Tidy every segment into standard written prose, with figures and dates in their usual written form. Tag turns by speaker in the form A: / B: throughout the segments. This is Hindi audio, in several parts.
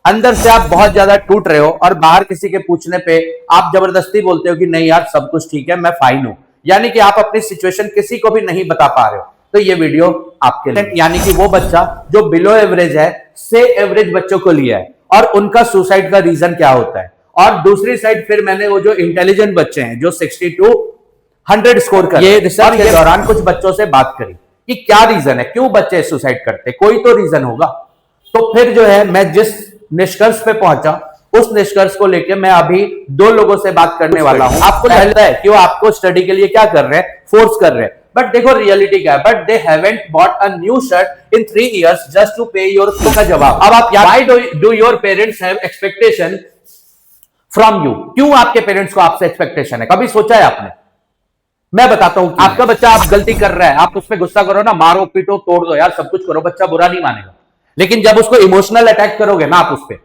A: अंदर से आप बहुत ज्यादा टूट रहे हो और बाहर किसी के पूछने पे आप जबरदस्ती बोलते हो कि नहीं यार सब कुछ ठीक है, मैं फाइन हूं। यानी कि आप अपनी सिचुएशन किसी को भी नहीं बता पा रहे हो। तो ये वीडियो आपके लिए, यानी कि वो बच्चा जो बिलो एवरेज है से एवरेज बच्चों को लिया है और उनका सुसाइड का रीजन क्या होता है। और दूसरी साइड फिर मैंने वो जो इंटेलिजेंट बच्चे हैं जो 60 to 100 स्कोर कर, ये रिसर्च के दौरान कुछ बच्चों से बात करी कि क्या रीजन है, क्यों बच्चे सुसाइड करते, कोई तो रीजन होगा। तो फिर जो है मैं जिस निष्कर्ष पे पहुंचा उस निष्कर्ष को लेकर मैं अभी दो लोगों से बात करने वाला हूं। आपको लगता है कि वो आपको स्टडी के लिए क्या कर रहे हैं, फोर्स कर रहे हैं, बट देखो रियलिटी क्या है। But they haven't bought a new shirt in 3 years just to pay your fees का जवाब। अब आप why do your parents have expectation from you, क्यों आपके पेरेंट्स को आपसे एक्सपेक्टेशन है, कभी सोचा है आपने? मैं बताता हूं, आपका बच्चा आप गलती कर रहा है, आप उस पर गुस्सा करो ना, मारो पीटो तोड़ दो यार, सब कुछ करो, बच्चा बुरा नहीं मानेगा। लेकिन जब उसको इमोशनल अटैक करोगे ना, आप उस पर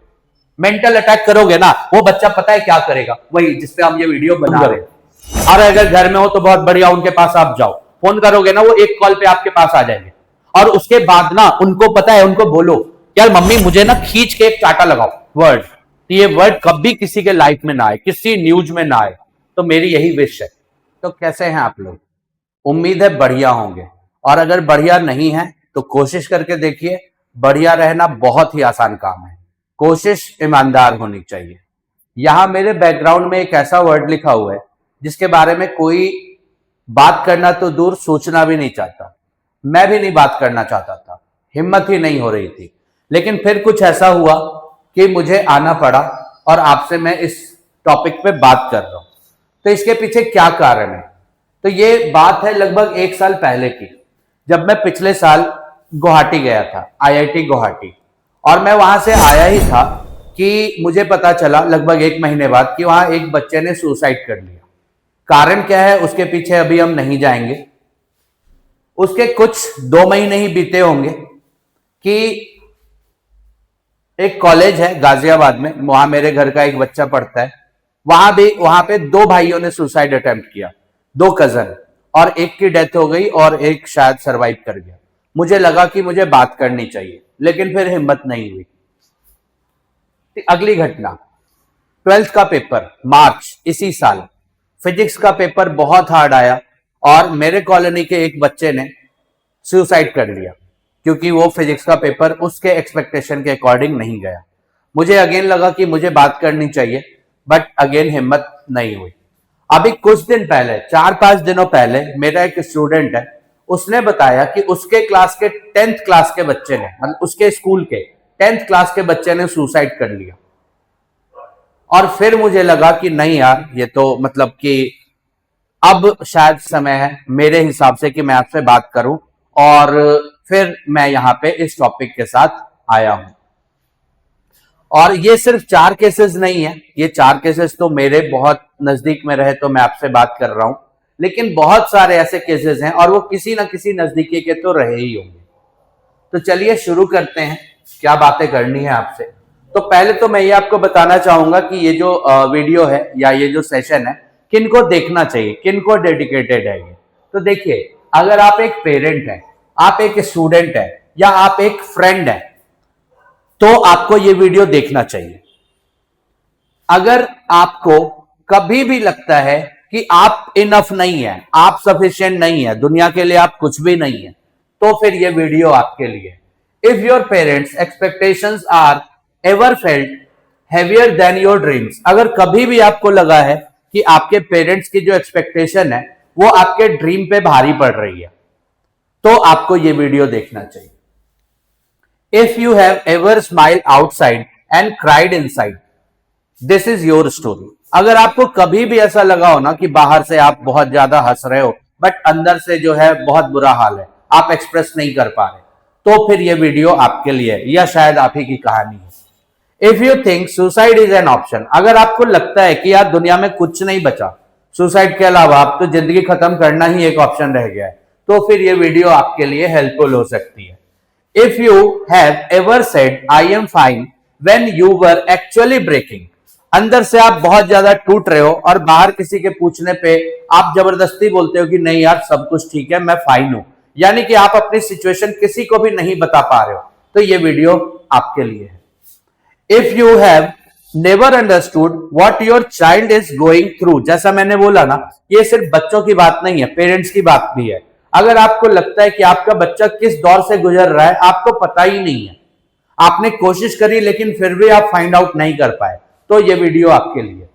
A: मेंटल अटैक करोगे ना, वो बच्चा पता है क्या करेगा, वही जिसपे हम ये वीडियो बना रहे हैं। और अगर घर में हो तो बहुत बढ़िया, उनके पास आप जाओ, फोन करोगे ना, वो एक कॉल पे आपके पास आ जाएंगे। और उसके बाद ना उनको पता है, उनको बोलो यार मम्मी मुझे ना खींच के एक चाटा लगाओ, वर्ड। ये वर्ड कभी किसी के लाइफ में ना आए, किसी न्यूज में ना आए, तो मेरी यही विश है। तो कैसे हैं आप लोग? उम्मीद है बढ़िया होंगे। और अगर बढ़िया नहीं है तो कोशिश करके देखिए, बढ़िया रहना बहुत ही आसान काम है। कोशिश ईमानदार होनी चाहिए। यहां मेरे बैकग्राउंड में एक ऐसा वर्ड लिखा हुआ है जिसके बारे में कोई बात करना तो दूर, सोचना भी नहीं चाहता। मैं भी नहीं बात करना चाहता था, हिम्मत ही नहीं हो रही थी। लेकिन फिर कुछ ऐसा हुआ कि मुझे आना पड़ा और आपसे मैं इस टॉपिक पे बात कर रहा हूं। तो इसके पीछे क्या कारण है? तो ये बात है लगभग 1 साल पहले की, जब मैं पिछले साल गुवाहाटी गया था, आईआईटी गुवाहाटी। और मैं वहां से आया ही था कि मुझे पता चला लगभग 1 महीने बाद कि वहां एक बच्चे ने सुसाइड कर लिया। कारण क्या है उसके पीछे अभी हम नहीं जाएंगे। उसके कुछ 2 महीने ही बीते होंगे कि एक कॉलेज है गाजियाबाद में, वहां मेरे घर का एक बच्चा पढ़ता है, वहां पे 2 भाइयों ने सुसाइड अटेम्प्ट किया, 2 कजन, और एक की डेथ हो गई और एक शायद सरवाइव कर गया। मुझे लगा कि मुझे बात करनी चाहिए, लेकिन फिर हिम्मत नहीं हुई। अगली घटना, 12th का पेपर, मार्च इसी साल, फिजिक्स का पेपर बहुत हार्ड आया और मेरे कॉलोनी के एक बच्चे ने सुसाइड कर लिया क्योंकि वो फिजिक्स का पेपर उसके एक्सपेक्टेशन के अकॉर्डिंग नहीं गया। मुझे अगेन लगा कि मुझे बात करनी चाहिए, बट अगेन हिम्मत नहीं हुई। अभी कुछ दिन पहले, 4-5 दिनों पहले, मेरा एक स्टूडेंट है, उसने बताया कि उसके क्लास के 10th क्लास के बच्चे ने, मतलब उसके स्कूल के 10th क्लास के बच्चे ने सुसाइड कर लिया। और फिर मुझे लगा कि नहीं यार, ये तो मतलब कि अब शायद समय है मेरे हिसाब से कि मैं आपसे बात करूं, और फिर मैं यहां पे इस टॉपिक के साथ आया हूं। और ये सिर्फ 4 केसेस नहीं है, ये 4 केसेस तो मेरे बहुत नजदीक में रहे तो मैं आपसे बात कर रहा हूं, लेकिन बहुत सारे ऐसे केसेस हैं और वो किसी ना किसी नजदीकी के तो रहे ही होंगे। तो चलिए शुरू करते हैं, क्या बातें करनी है आपसे। तो पहले तो मैं ये आपको बताना चाहूंगा कि ये जो वीडियो है या ये जो सेशन है, किनको देखना चाहिए, किनको डेडिकेटेड है ये। तो देखिए, अगर आप एक पेरेंट है, आप एक स्टूडेंट है, या आप एक फ्रेंड है, तो आपको ये वीडियो देखना चाहिए। अगर आपको कभी भी लगता है कि आप इनफ नहीं है, आप सफिशिएंट नहीं है, दुनिया के लिए आप कुछ भी नहीं है, तो फिर ये वीडियो आपके लिए। If your parents expectations are ever felt heavier than your dreams, अगर कभी भी आपको लगा है कि आपके पेरेंट्स की जो एक्सपेक्टेशन है वो आपके ड्रीम पे भारी पड़ रही है, तो आपको ये वीडियो देखना चाहिए। If you have ever smiled outside and cried inside, this is your story. अगर आपको कभी भी ऐसा लगा हो ना कि बाहर से आप बहुत ज्यादा हंस रहे हो बट अंदर से जो है बहुत बुरा हाल है, आप एक्सप्रेस नहीं कर पा रहे, तो फिर ये वीडियो आपके लिए है, या शायद आप ही की कहानी है। If you think suicide is an option, अगर आपको लगता है कि यार दुनिया में कुछ नहीं बचा, सुसाइड के अलावा आप तो जिंदगी खत्म करना ही एक ऑप्शन रह गया है, तो फिर ये वीडियो आपके लिए हेल्पफुल हो सकती है। If you have ever said I am fine when you were actually breaking, अंदर से आप बहुत ज्यादा टूट रहे हो और बाहर किसी के पूछने पे आप जबरदस्ती बोलते हो कि नहीं यार सब कुछ ठीक है, मैं फाइन हूं। यानी कि आप अपनी सिचुएशन किसी को भी नहीं बता पा रहे हो, तो ये वीडियो आपके लिए है। If you have never understood what your child is going through, जैसा मैंने बोला ना, ये सिर्फ बच्चों की बात नहीं है, पेरेंट्स की बात भी है। अगर आपको लगता है कि आपका बच्चा किस दौर से गुजर रहा है आपको पता ही नहीं है, आपने कोशिश करी लेकिन फिर भी आप फाइंड आउट नहीं कर पाए, तो ये वीडियो आपके लिए।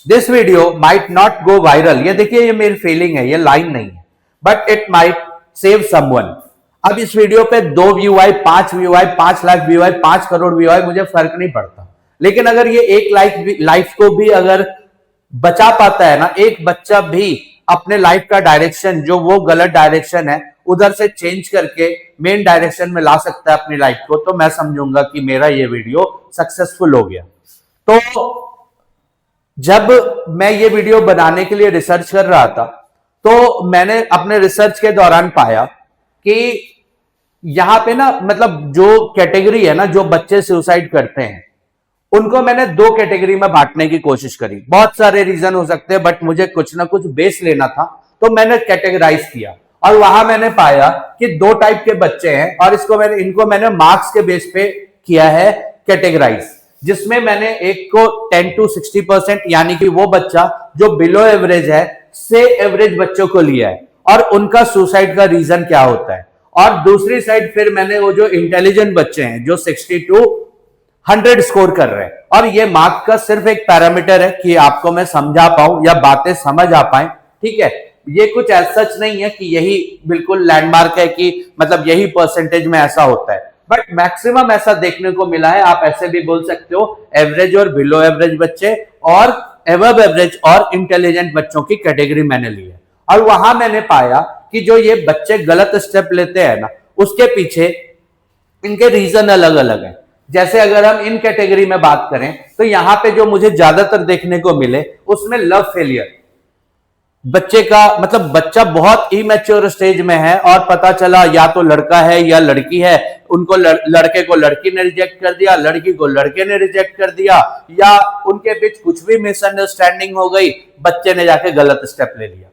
A: This video might not go viral, ये देखिए ये मेरी फीलिंग है, ये लाइन नहीं है, but it might save someone. अब इस वीडियो पे 2 व्यू आए, 5 व्यू आए, 5 लाख व्यू आए, 5 करोड़ व्यू आए, मुझे फर्क नहीं पड़ता, लेकिन अगर ये एक लाइफ को भी अगर बचा पाता है ना, एक बच्चा भी अपने लाइफ का डायरेक्शन जो वो गलत डायरेक्शन है उधर से चेंज करके मेन डायरेक्शन में ला सकता है अपनी लाइफ को, तो मैं समझूंगा कि मेरा ये वीडियो सक्सेसफुल हो गया। तो जब मैं ये वीडियो बनाने के लिए रिसर्च कर रहा था तो मैंने अपने रिसर्च के दौरान पाया कि यहां पे ना, मतलब जो कैटेगरी है ना, जो बच्चे सुसाइड करते हैं उनको मैंने 2 कैटेगरी में बांटने की कोशिश करी। बहुत सारे रीजन हो सकते हैं बट मुझे कुछ ना कुछ बेस लेना था, तो मैंने कैटेगराइज किया और वहां मैंने पाया कि 2 टाइप के बच्चे हैं और इनको मैंने मार्क्स के बेस पे किया है कैटेगराइज, जिसमें मैंने एक को 10 to 60% यानी कि वो बच्चा जो बिलो एवरेज है से एवरेज बच्चों को लिया है और उनका सुसाइड का रीजन क्या होता है, और दूसरी साइड फिर मैंने वो जो इंटेलिजेंट बच्चे हैं जो 60 to 100 स्कोर कर रहे हैं। और ये मार्क का सिर्फ एक पैरामीटर है कि आपको मैं समझा पाऊं या बातें समझ आ पाए, ठीक है। ये कुछ ऐसा सच नहीं है कि यही बिल्कुल लैंडमार्क है कि मतलब यही परसेंटेज में ऐसा होता है, बट मैक्सिमम ऐसा देखने को मिला है। आप ऐसे भी बोल सकते हो एवरेज और बिलो एवरेज बच्चे और एबव एवरेज और इंटेलिजेंट बच्चों की कैटेगरी मैंने ली है। और वहां मैंने पाया कि जो ये बच्चे गलत स्टेप लेते हैं ना, उसके पीछे इनके रीजन अलग अलग हैं। जैसे अगर हम इन कैटेगरी में बात करें तो यहां पे जो मुझे ज्यादातर देखने को मिले उसमें लव फेलियर, बच्चे का मतलब बच्चा बहुत इमैच्योर स्टेज में है और पता चला या तो लड़का है या लड़की है, उनको लड़के को लड़की ने रिजेक्ट कर दिया, लड़की को लड़के ने रिजेक्ट कर दिया, या उनके बीच कुछ भी मिसअंडरस्टैंडिंग हो गई, बच्चे ने जाके गलत स्टेप ले लिया।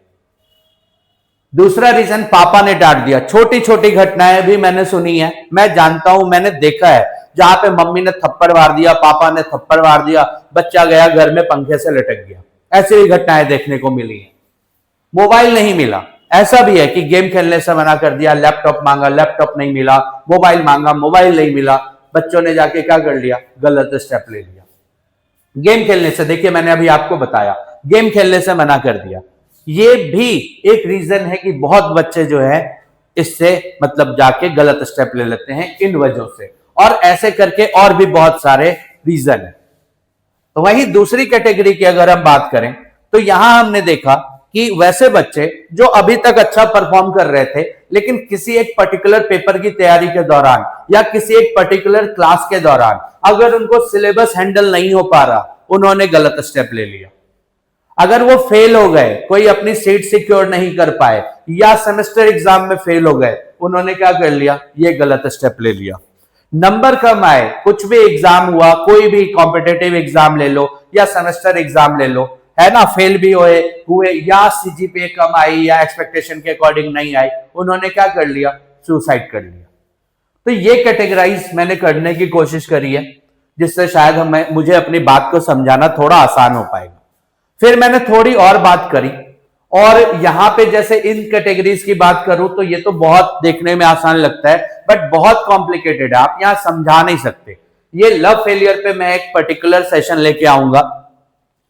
A: दूसरा रीजन पापा ने डांट दिया। छोटी छोटी घटनाएं भी मैंने सुनी है, मैं जानता हूं, मैंने देखा है, जहां पे मम्मी ने थप्पड़ मार दिया, पापा ने थप्पड़ मार दिया, बच्चा गया घर में पंखे से लटक गया। ऐसी भी घटनाएं देखने को मिली है। मोबाइल नहीं मिला, ऐसा भी है कि गेम खेलने से मना कर दिया, लैपटॉप मांगा, लैपटॉप नहीं मिला, मोबाइल मांगा, मोबाइल नहीं मिला, बच्चों ने जाके क्या कर लिया, गलत स्टेप ले लिया। गेम खेलने से, देखिए मैंने अभी आपको बताया, गेम खेलने से मना कर दिया, ये भी एक रीजन है कि बहुत बच्चे जो है इससे मतलब जाके गलत स्टेप ले लेते हैं इन वजहों से, और ऐसे करके और भी बहुत सारे रीजन है। तो वहीं दूसरी कैटेगरी की अगर हम बात करें तो यहां हमने देखा कि वैसे बच्चे जो अभी तक अच्छा परफॉर्म कर रहे थे लेकिन किसी एक पर्टिकुलर पेपर की तैयारी के दौरान या किसी एक पर्टिकुलर क्लास के दौरान अगर उनको सिलेबस हैंडल नहीं हो पा रहा, उन्होंने गलत स्टेप ले लिया। अगर वो फेल हो गए, कोई अपनी सीट सिक्योर नहीं कर पाए या सेमेस्टर एग्जाम में फेल हो गए, उन्होंने क्या कर लिया, ये गलत स्टेप ले लिया। नंबर कम आए, कुछ भी एग्जाम हुआ, कोई भी कॉम्पिटेटिव एग्जाम ले लो या सेमेस्टर एग्जाम ले लो, है ना, फेल भी हुए या सीजीपीए कम आई या एक्सपेक्टेशन के अकॉर्डिंग नहीं आई, उन्होंने क्या कर लिया, सुसाइड कर लिया। तो ये कैटेगराइज मैंने करने की कोशिश करी है, जिससे शायद मुझे अपनी बात को समझाना थोड़ा आसान हो पाएगा। फिर मैंने थोड़ी और बात करी, और यहां पे जैसे इन कैटेगरीज की बात करूं तो ये तो बहुत देखने में आसान लगता है बट बहुत कॉम्प्लिकेटेड है, आप यहां समझा नहीं सकते। ये लव फेलियर पे मैं एक पर्टिकुलर सेशन लेके आऊंगा,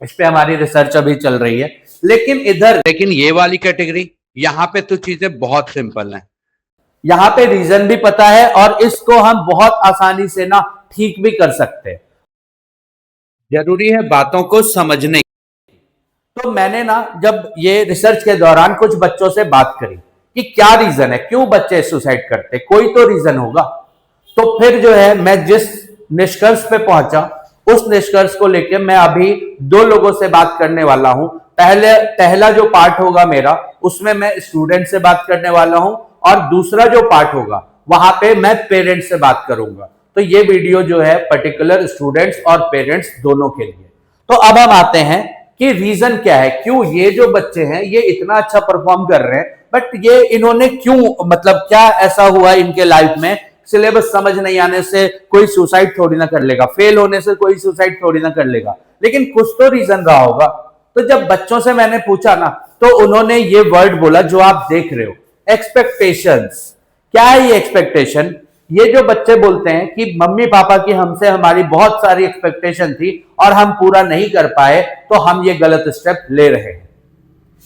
A: इस पे हमारी रिसर्च अभी चल रही है। लेकिन ये वाली कैटेगरी, यहां पे तो चीजें बहुत सिंपल हैं, यहां पे रीजन भी पता है और इसको हम बहुत आसानी से ना ठीक भी कर सकते हैं। जरूरी है बातों को समझने। तो मैंने ना जब ये रिसर्च के दौरान कुछ बच्चों से बात करी कि क्या रीजन है, क्यों बच्चे सुसाइड करते, कोई तो रीजन होगा। तो फिर जो है मैं जिस निष्कर्ष पे पहुंचा उस निष्कर्ष को लेकर मैं अभी 2 लोगों से बात करने वाला हूं। पहला जो पार्ट होगा मेरा, उसमें मैं स्टूडेंट से बात करने वाला हूं, और दूसरा जो पार्ट होगा वहां पे मैं पेरेंट्स से बात करूंगा। तो ये वीडियो जो है पर्टिकुलर स्टूडेंट्स और पेरेंट्स दोनों के लिए। तो अब हम आते हैं कि रीजन क्या है, क्यों ये जो बच्चे हैं ये इतना अच्छा परफॉर्म कर रहे हैं, बट ये इन्होंने क्यों, मतलब क्या ऐसा हुआ इनके लाइफ में सिलेबस समझ नहीं आने से कोई सुसाइड थोड़ी ना कर लेगा, फेल होने से कोई सुसाइड थोड़ी ना कर लेगा, लेकिन कुछ तो रीजन रहा होगा। तो जब बच्चों से मैंने पूछा ना, तो उन्होंने ये वर्ड बोला जो आप देख रहे हो, एक्सपेक्टेशंस। क्या है ये एक्सपेक्टेशन? ये जो बच्चे बोलते हैं कि मम्मी पापा की हमसे हमारी बहुत सारी एक्सपेक्टेशन थी और हम पूरा नहीं कर पाए, तो हम ये गलत स्टेप ले रहे हैं।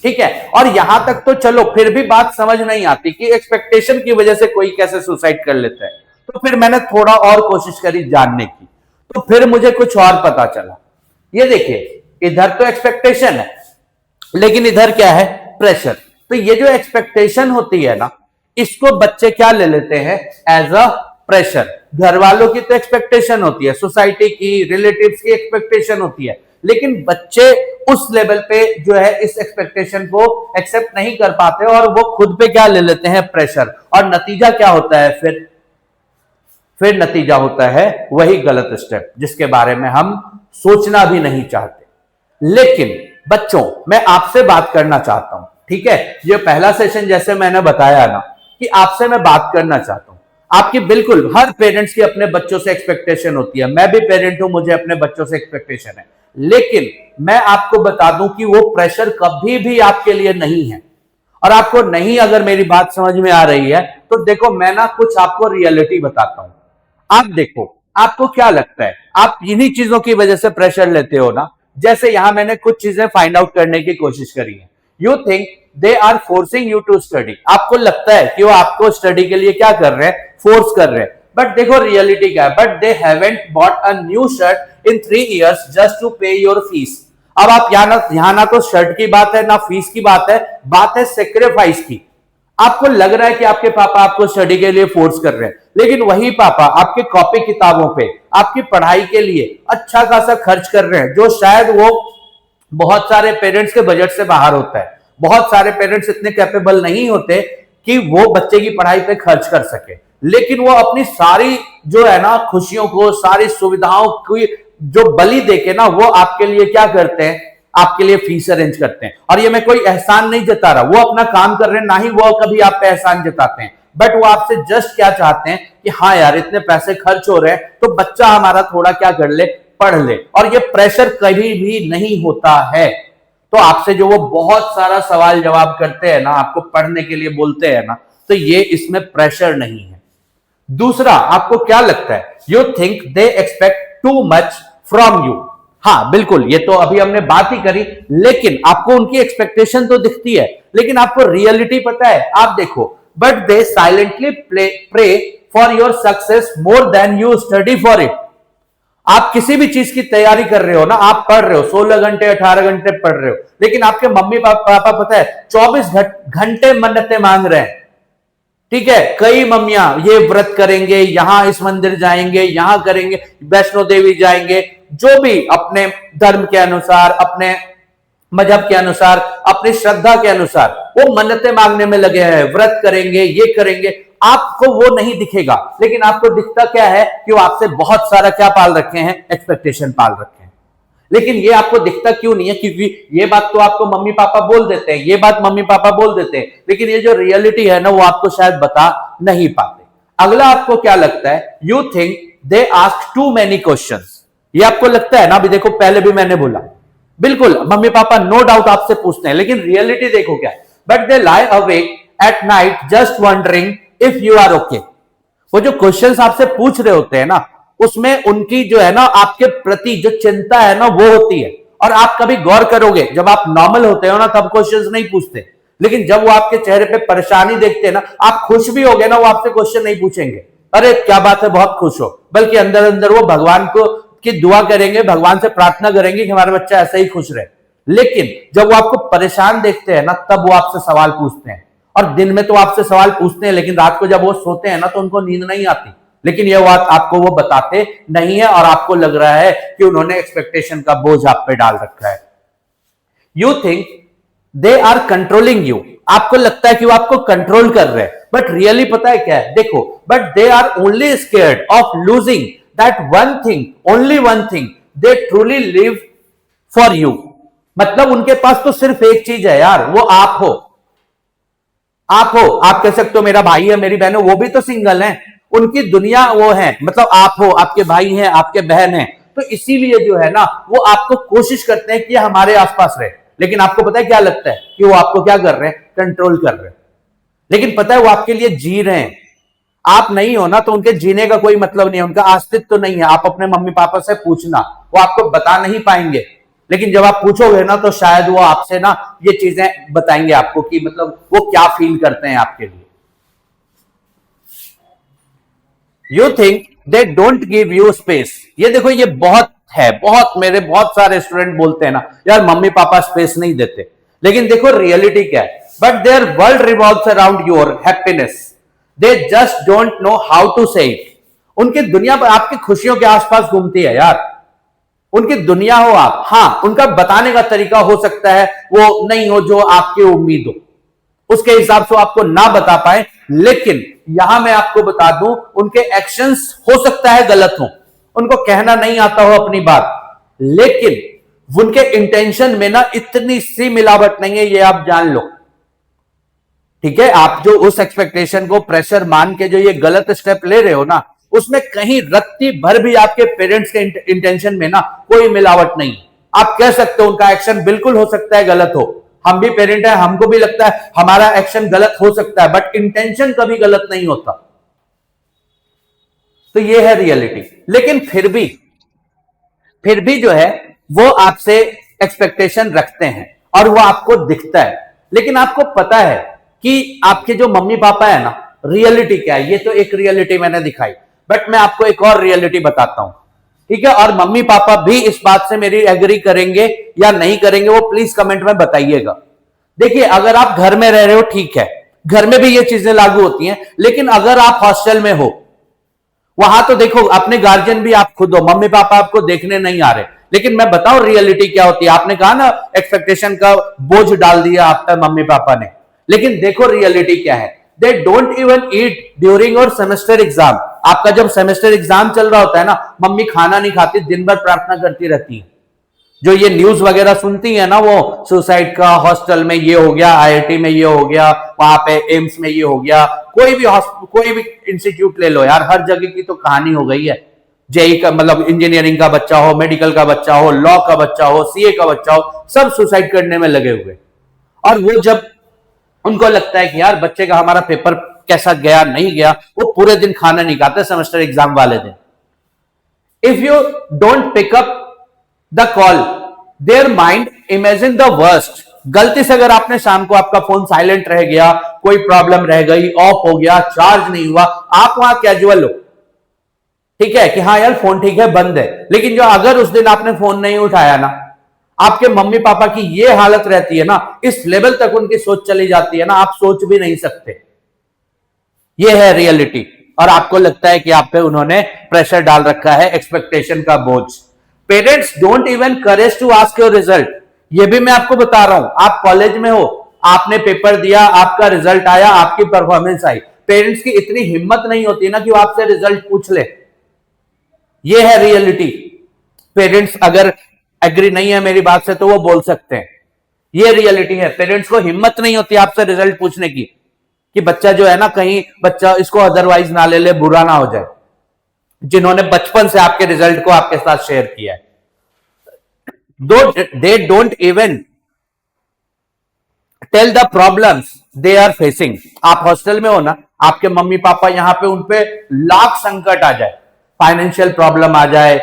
A: ठीक है, और यहां तक तो चलो फिर भी बात समझ नहीं आती कि एक्सपेक्टेशन की वजह से कोई कैसे सुसाइड कर लेता है। तो फिर मैंने थोड़ा और कोशिश करी जानने की, तो फिर मुझे कुछ और पता चला। ये देखिए, इधर तो एक्सपेक्टेशन है, लेकिन इधर क्या है? प्रेशर। तो ये जो एक्सपेक्टेशन होती है ना, इसको बच्चे क्या ले लेते हैं? As a pressure. घर वालों की तो एक्सपेक्टेशन होती है, सोसाइटी की, रिलेटिव्स की एक्सपेक्टेशन होती है, लेकिन बच्चे उस लेवल पे जो है इस एक्सपेक्टेशन को एक्सेप्ट नहीं कर पाते और वो खुद पे क्या ले लेते हैं? प्रेशर। और नतीजा क्या होता है? फिर नतीजा होता है वही गलत स्टेप जिसके बारे में हम सोचना भी नहीं चाहते। लेकिन बच्चों, मैं आपसे बात करना चाहता हूं, ठीक है? ये पहला सेशन जैसे मैंने बताया ना कि आपसे मैं बात करना चाहता हूं। आपकी बिल्कुल हर पेरेंट्स की अपने बच्चों से एक्सपेक्टेशन होती है, मैं भी पेरेंट हूं, मुझे अपने बच्चों से एक्सपेक्टेशन है, लेकिन मैं आपको बता दूं कि वो प्रेशर कभी भी आपके लिए नहीं है। और आपको नहीं अगर मेरी बात समझ में आ रही है तो देखो, मैं ना कुछ आपको रियलिटी बताता हूं। आप देखो, आपको क्या लगता है आप इन्हीं चीजों की वजह से प्रेशर लेते हो ना? जैसे यहां मैंने कुछ चीजें फाइंड आउट करने की कोशिश करी है। You think they are forcing you to study. आपको लगता है कि वो आपको स्टडी के लिए क्या कर रहे हैं? फोर्स कर रहे हैं। बट देखो रियलिटी क्या है, but they haven't bought a new shirt in 3 years just to pay your fees. अब आप यहां ना तो शर्ट की बात है ना फीस की बात है सेक्रीफाइस की। आपको लग रहा है कि आपके पापा आपको स्टडी के लिए फोर्स कर रहे हैं, लेकिन वही पापा आपके कॉपी किताबों पे, आपकी पढ़ाई के लिए अच्छा खासा खर्च कर रहे हैं, जो शायद वो बहुत सारे पेरेंट्स के बजट से बाहर होता है। बहुत सारे पेरेंट्स इतने कैपेबल नहीं होते कि वो बच्चे की पढ़ाई पे खर्च कर सके, लेकिन वो अपनी सारी जो है ना खुशियों को, सारी सुविधाओं की जो बलि देके ना, वो आपके लिए क्या करते हैं? आपके लिए फीस अरेंज करते हैं। और ये मैं कोई एहसान नहीं जता रहा, वो अपना काम कर रहे हैं, ना ही वो कभी आप पे एहसान जताते हैं, बट वो आपसे जस्ट क्या चाहते हैं कि हाँ यार, इतने पैसे खर्च हो रहे हैं तो बच्चा हमारा थोड़ा क्या कर ले? पढ़ ले। और ये प्रेशर कभी भी नहीं होता है। तो आपसे जो वो बहुत सारा सवाल जवाब करते हैं ना, आपको पढ़ने के लिए बोलते हैं ना, तो ये इसमें प्रेशर नहीं है। दूसरा, आपको क्या लगता है? You think they expect too much from you. हाँ बिल्कुल, ये तो अभी हमने बात ही करी, लेकिन आपको उनकी एक्सपेक्टेशन तो दिखती है, लेकिन आपको रियलिटी पता है? आप देखो, but they silently pray for your success more than you study for it. आप किसी भी चीज की तैयारी कर रहे हो ना, आप पढ़ रहे हो 16 घंटे 18 घंटे पढ़ रहे हो, लेकिन आपके मम्मी पापा पता है 24 घंटे मन्नतें मांग रहे हैं। ठीक है, कई मम्मियां ये व्रत करेंगे, यहां इस मंदिर जाएंगे, यहां करेंगे, वैष्णो देवी जाएंगे, जो भी अपने धर्म के अनुसार, अपने मजहब के अनुसार, अपनी श्रद्धा के अनुसार वो मन्नतें मांगने में लगे हैं, व्रत करेंगे, ये करेंगे। आपको वो नहीं दिखेगा, लेकिन आपको दिखता क्या है कि वो आपसे बहुत सारा क्या पाल रखे हैं? एक्सपेक्टेशन पाल रखे हैं। लेकिन ये आपको दिखता क्यों नहीं है? क्योंकि ये बात तो आपको मम्मी पापा बोल देते हैं, ये बात मम्मी पापा बोल देते हैं, लेकिन ये जो रियलिटी है ना, वो आपको शायद बता नहीं पाते। अगला आपको क्या लगता है? You think they ask too many questions. ये आपको लगता है ना? अभी देखो, पहले भी मैंने बोला, बिल्कुल मम्मी पापा नो डाउट आपसे पूछते हैं, लेकिन रियलिटी देखो क्या है? But they lie awake at night just wondering if you are okay. वो जो क्वेश्चंस आपसे पूछ रहे होते हैं ना, उसमें उनकी जो है ना आपके प्रति जो चिंता है ना, वो होती है। और आप कभी गौर करोगे, जब आप नॉर्मल होते हो ना, तब क्वेश्चंस नहीं पूछते, लेकिन जब वो आपके चेहरे पे परेशानी देखते हैं ना, आप खुश भी हो गए ना, वो आपसे क्वेश्चन नहीं पूछेंगे, अरे क्या बात है, बहुत खुश हो, बल्कि अंदर अंदर वो भगवान को की दुआ करेंगे, भगवान से प्रार्थना करेंगे कि हमारा बच्चा ऐसे ही खुश रहे। लेकिन जब वो आपको परेशान देखते हैं ना, तब वो आपसे सवाल पूछते हैं। और दिन में तो आपसे सवाल पूछते हैं, लेकिन रात को जब वो सोते हैं ना, तो उनको नींद नहीं आती, लेकिन ये बात आपको वो बताते नहीं है, और आपको लग रहा है कि उन्होंने एक्सपेक्टेशन का बोझ आप पे डाल रखा है। You think they are controlling you. आपको लगता है कि वो आपको कंट्रोल कर रहे हैं, बट रियली पता है क्या है? देखो, but they are only scared of losing that one thing, only one thing they truly live for you. मतलब उनके पास तो सिर्फ एक चीज है यार, वो आप हो। आप कह सकते हो मेरा भाई है, मेरी बहन है, वो भी तो सिंगल है, उनकी दुनिया वो है, मतलब आप हो, आपके भाई हैं, आपके बहन हैं, तो इसीलिए जो है ना वो आपको कोशिश करते हैं कि हमारे आसपास रहे। लेकिन आपको पता है क्या लगता है कि वो आपको क्या कर रहे हैं, कंट्रोल कर रहे हैं। लेकिन पता है वो आपके लिए जी रहे हैं। आप नहीं हो ना तो उनके जीने का कोई मतलब नहीं है, उनका अस्तित्व तो नहीं है। आप अपने मम्मी पापा से पूछना, वो आपको बता नहीं पाएंगे। लेकिन जब आप पूछोगे ना तो शायद वो आपसे ना ये चीजें बताएंगे आपको कि मतलब वो क्या फील करते हैं आपके लिए। You think they don't give you space. ये देखो ये बहुत है, बहुत मेरे बहुत सारे स्टूडेंट बोलते हैं ना यार मम्मी पापा स्पेस नहीं देते। लेकिन देखो रियलिटी क्या है, but their world revolves around your happiness, they just don't know how to say it. उनकी दुनिया आपकी खुशियों के आसपास घूमती है यार, उनकी दुनिया हो आप। हाँ, उनका बताने का तरीका हो सकता है वो नहीं हो जो आपकी उम्मीद हो, उसके हिसाब से आपको ना बता पाए। लेकिन यहां मैं आपको बता दूं उनके एक्शंस हो सकता है गलत हो, उनको कहना नहीं आता हो अपनी बात, लेकिन उनके इंटेंशन में ना इतनी सी मिलावट नहीं है, ये आप जान लो। ठीक है, आप जो उस एक्सपेक्टेशन को प्रेशर मान के जो ये गलत स्टेप ले रहे हो ना, उसमें कहीं रत्ती भर भी आपके पेरेंट्स के इंटेंशन में ना कोई मिलावट नहीं। आप कह सकते हो उनका एक्शन बिल्कुल हो सकता है गलत हो, हम भी पेरेंट हैं, हमको भी लगता है हमारा एक्शन गलत हो सकता है, बट इंटेंशन कभी गलत नहीं होता। तो ये है रियलिटी। लेकिन फिर भी जो है वो आपसे एक्सपेक्टेशन रखते हैं और वो आपको दिखता है। लेकिन आपको पता है कि आपके जो मम्मी पापा है ना, रियलिटी क्या है। ये तो एक रियलिटी मैंने दिखाई, बट मैं आपको एक और रियलिटी बताता हूं, ठीक है। और मम्मी पापा भी इस बात से मेरी एग्री करेंगे या नहीं करेंगे वो प्लीज कमेंट में बताइएगा। देखिए, अगर आप घर में रह रहे हो ठीक है, घर में भी ये चीजें लागू होती हैं, लेकिन अगर आप हॉस्टल में हो, वहां तो देखो अपने गार्जियन भी आप खुद हो, मम्मी पापा आपको देखने नहीं आ रहे। लेकिन मैं बताऊं रियलिटी क्या होती है। आपने कहा ना एक्सपेक्टेशन का बोझ डाल दिया आप पर मम्मी पापा ने, लेकिन देखो रियलिटी क्या है। They don't even eat during your semester exam. आपका जब सेमेस्टर एग्जाम चल रहा होता है ना, मम्मी खाना नहीं खाती, दिन भर प्रार्थना करती रहती है। जो ये न्यूज वगैरह सुनती है ना, वो सुसाइड का, हॉस्टल में ये हो गया, आईआईटी में ये हो गया, वहां पे एम्स में ये हो गया, कोई भी इंस्टीट्यूट ले लो यार, हर जगह की तो कहानी हो गई है। जेई का मतलब इंजीनियरिंग का बच्चा हो, मेडिकल का बच्चा हो, लॉ का बच्चा हो, सीए का बच्चा हो, सब सुसाइड करने में लगे हुए। और वो जब उनको लगता है कि यार बच्चे का हमारा पेपर कैसा गया नहीं गया, वो पूरे दिन खाना नहीं खाते सेमेस्टर एग्जाम वाले दिन। If you don't pick up the call, their mind imagine the worst. गलती से अगर आपने शाम को आपका फोन साइलेंट रह गया, कोई प्रॉब्लम रह गई, ऑफ हो गया, चार्ज नहीं हुआ, आप वहां कैजुअल हो, ठीक है कि हाँ यार फोन ठीक है बंद है। लेकिन जो अगर उस दिन आपने फोन नहीं उठाया ना, आपके मम्मी पापा की ये हालत रहती है ना, इस लेवल तक उनकी सोच चली जाती है ना, आप सोच भी नहीं सकते। ये है रियलिटी। और आपको लगता है कि आप पे उन्होंने प्रेशर डाल रखा है, एक्सपेक्टेशन का बोझ। Parents don't even courage to ask your result. ये भी मैं आपको बता रहा हूं, आप कॉलेज में हो, आपने पेपर दिया, आपका रिजल्ट आया, आपकी परफॉर्मेंस आई, पेरेंट्स की इतनी हिम्मत नहीं होती ना कि वो आपसे रिजल्ट पूछ ले। ये है रियलिटी। पेरेंट्स अगर एग्री नहीं है मेरी बात से तो वो बोल सकते हैं, ये रियलिटी है। पेरेंट्स को हिम्मत नहीं होती आपसे रिजल्ट पूछने की कि बच्चा जो है ना कहीं बच्चा इसको अदरवाइज ना ले ले, बुरा ना हो जाए, जिन्होंने बचपन से आपके रिजल्ट को आपके साथ शेयर किया है। They don't even tell the problems they are facing. आप हॉस्टल में हो ना, आपके मम्मी पापा यहां पे उन पे लाख संकट आ जाए, फाइनेंशियल प्रॉब्लम आ जाए,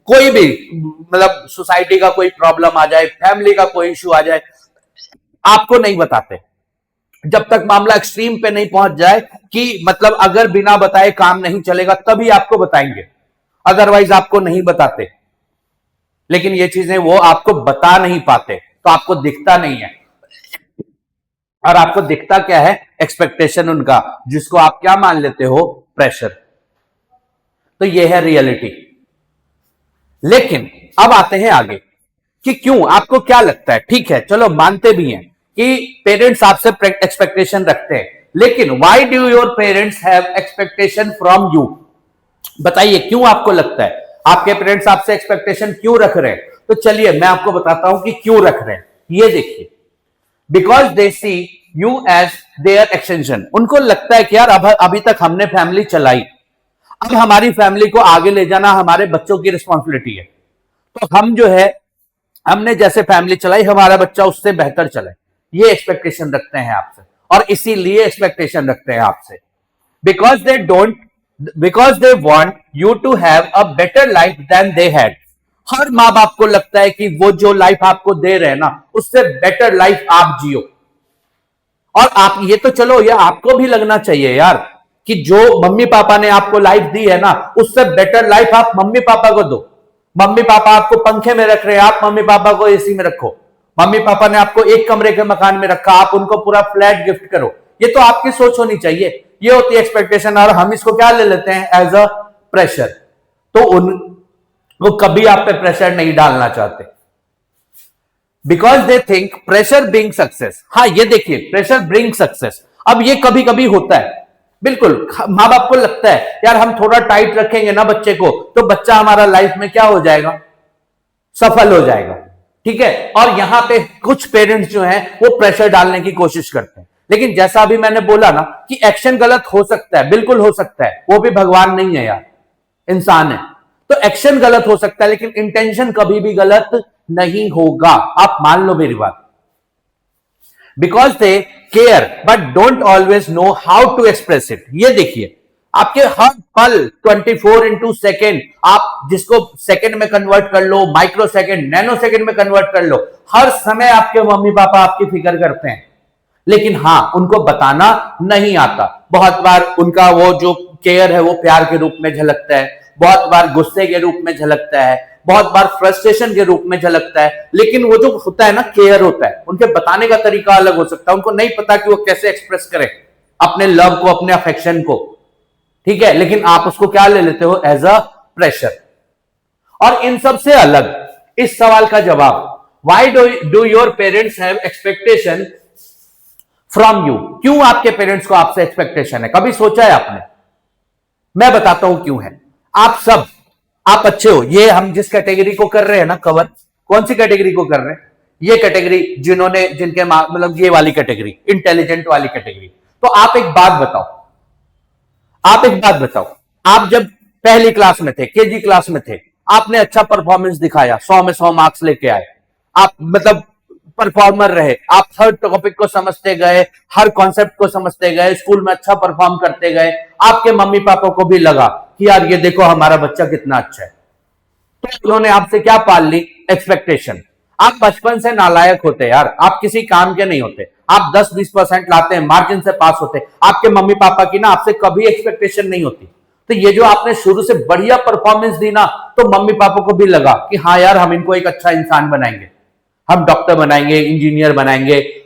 A: कोई भी मतलब सोसाइटी का कोई प्रॉब्लम आ जाए, फैमिली का कोई इश्यू आ जाए, आपको नहीं बताते जब तक मामला एक्सट्रीम पे नहीं पहुंच जाए कि मतलब अगर बिना बताए काम नहीं चलेगा तभी आपको बताएंगे, अदरवाइज आपको नहीं बताते। लेकिन ये चीजें वो आपको बता नहीं पाते, तो आपको दिखता नहीं है। और आपको दिखता क्या है, एक्सपेक्टेशन उनका, जिसको आप क्या मान लेते हो, प्रेशर। तो ये है रियलिटी। लेकिन अब आते हैं आगे कि क्यों, आपको क्या लगता है, ठीक है चलो मानते भी हैं कि पेरेंट्स आपसे एक्सपेक्टेशन रखते हैं, लेकिन why do your parents have expectation from you. बताइए क्यों आपको लगता है आपके पेरेंट्स आपसे एक्सपेक्टेशन क्यों रख रहे हैं। तो चलिए मैं आपको बताता हूं कि क्यों रख रहे हैं। ये देखिए, because they see you as their extension. उनको लगता है कि यार अभी तक हमने फैमिली चलाई, अब हमारी फैमिली को आगे ले जाना हमारे बच्चों की रिस्पॉन्सिबिलिटी है। तो हम जो है, हमने जैसे फैमिली चलाई, हमारा बच्चा उससे बेहतर चले, ये एक्सपेक्टेशन रखते हैं आपसे, और इसीलिए एक्सपेक्टेशन रखते हैं आपसे because they want you to have a better life than they had. हर माँ बाप को लगता है कि वो जो लाइफ आपको दे रहे हैं ना, उससे बेटर लाइफ आप जियो। और आप ये तो चलो, ये आपको भी लगना चाहिए यार कि जो मम्मी पापा ने आपको लाइफ दी है ना, उससे बेटर लाइफ आप मम्मी पापा को दो। मम्मी पापा आपको पंखे में रख रहे हैं, आप मम्मी पापा को एसी में रखो। मम्मी पापा ने आपको एक कमरे के मकान में रखा, आप उनको पूरा फ्लैट गिफ्ट करो। ये तो आपकी सोच होनी चाहिए, ये होती है एक्सपेक्टेशन। और हम इसको क्या ले लेते हैं, एज अ प्रेशर। तो वो कभी आप पे प्रेशर नहीं डालना चाहते, because they think pressure bring success. हाँ, ये देखिए, प्रेशर ब्रिंग सक्सेस। अब ये कभी कभी होता है, बिल्कुल। माँ बाप को लगता है यार हम थोड़ा टाइट रखेंगे ना बच्चे को, तो बच्चा हमारा लाइफ में क्या हो जाएगा, सफल हो जाएगा। ठीक है। और यहां पे कुछ पेरेंट्स जो हैं वो प्रेशर डालने की कोशिश करते हैं, लेकिन जैसा अभी मैंने बोला ना कि एक्शन गलत हो सकता है, बिल्कुल हो सकता है, वो भी भगवान नहीं है यार, इंसान है। तो एक्शन गलत हो सकता है, लेकिन इंटेंशन कभी भी गलत नहीं होगा, आप मान लो मेरी बात। Because they care but don't always know how to express it. ये देखिए, आपके हर पल 24/2 आप जिसको सेकंड में कन्वर्ट कर लो, माइक्रो सेकंड, नैनो सेकंड में कन्वर्ट कर लो, हर समय आपके मम्मी पापा आपकी फिक्र करते हैं। लेकिन हां, उनको बताना नहीं आता। बहुत बार उनका वो जो केयर है वो प्यार के रूप में झलकता है, बहुत बार गुस्से के रूप में झलकता है, बहुत बार फ्रस्ट्रेशन के रूप में झलकता है। लेकिन वो जो होता है ना, केयर होता है, उनके बताने का तरीका अलग हो सकता है। उनको नहीं पता कि वो कैसे एक्सप्रेस करें अपने लव को, अपने अफेक्शन को। ठीक है। लेकिन आप उसको क्या ले लेते हो, एज अ प्रेशर। और इन सब से अलग इस सवाल का जवाब, why do your parents have expectation from you. क्यों आपके पेरेंट्स को आपसे एक्सपेक्टेशन है, कभी सोचा है आपने? मैं बताता हूं क्यों है। आप अच्छे हो, ये हम जिस कैटेगरी को कर रहे हैं ना कवर, कौन सी कैटेगरी को कर रहे हैं, ये कैटेगरी जिनके मतलब ये वाली कैटेगरी, इंटेलिजेंट वाली कैटेगरी। तो आप एक बात बताओ, आप जब पहली क्लास में थे, केजी क्लास में थे, आपने अच्छा परफॉर्मेंस दिखाया, 100 में 100 मार्क्स लेके आए, आप मतलब परफॉर्मर रहे, आप हर टॉपिक को समझते गए, हर कॉन्सेप्ट को समझते गए, स्कूल में अच्छा परफॉर्म करते गए। आपके मम्मी पापा को भी लगा कि यार ये देखो हमारा बच्चा कितना अच्छा है। तो उन्होंने आपसे क्या पाल ली, एक्सपेक्टेशन। आप बचपन से नालायक होते यार, आप किसी काम के नहीं होते, आप 10-20% लाते हैं, मार्जिन से पास होते। आपके मम्मी पापा की ना आपसे कभी एक्सपेक्टेशन नहीं होती। तो ये जो आपने शुरू से बढ़िया परफॉर्मेंस दी ना, तो मम्मी पापा को भी लगा कि हाँ यार हम इनको एक अच्छा इंसान बनाएंगे, हम डॉक्टर बनाएंगे, इंजीनियर बनाएंगे,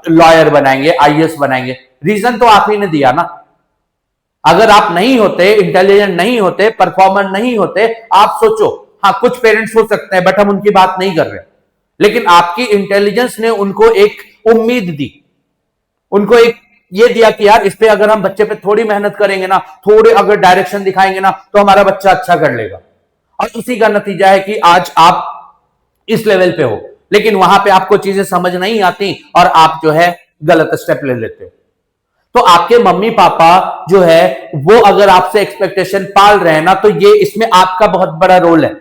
A: लॉयर बनाएंगे, आईएएस बनाएंगे। रीजन तो आप ही ने दिया ना। अगर आप नहीं होते, इंटेलिजेंट नहीं होते, परफॉर्मर नहीं होते, आप सोचो, हाँ कुछ पेरेंट्स हो सकते हैं बट हम उनकी बात नहीं कर रहे, लेकिन आपकी इंटेलिजेंस ने उनको एक उम्मीद दी, उनको एक ये दिया कि यार इस पे अगर हम बच्चे पे थोड़ी मेहनत करेंगे ना, थोड़े अगर डायरेक्शन दिखाएंगे ना, तो हमारा बच्चा अच्छा कर लेगा। और उसी का नतीजा है कि आज आप इस लेवल पे हो, लेकिन वहां पे आपको चीजें समझ नहीं आती और आप जो है गलत स्टेप ले लेते हो। तो आपके मम्मी पापा जो है वो अगर आपसे एक्सपेक्टेशन पाल रहे हैं ना, तो ये इसमें आपका बहुत बड़ा रोल है।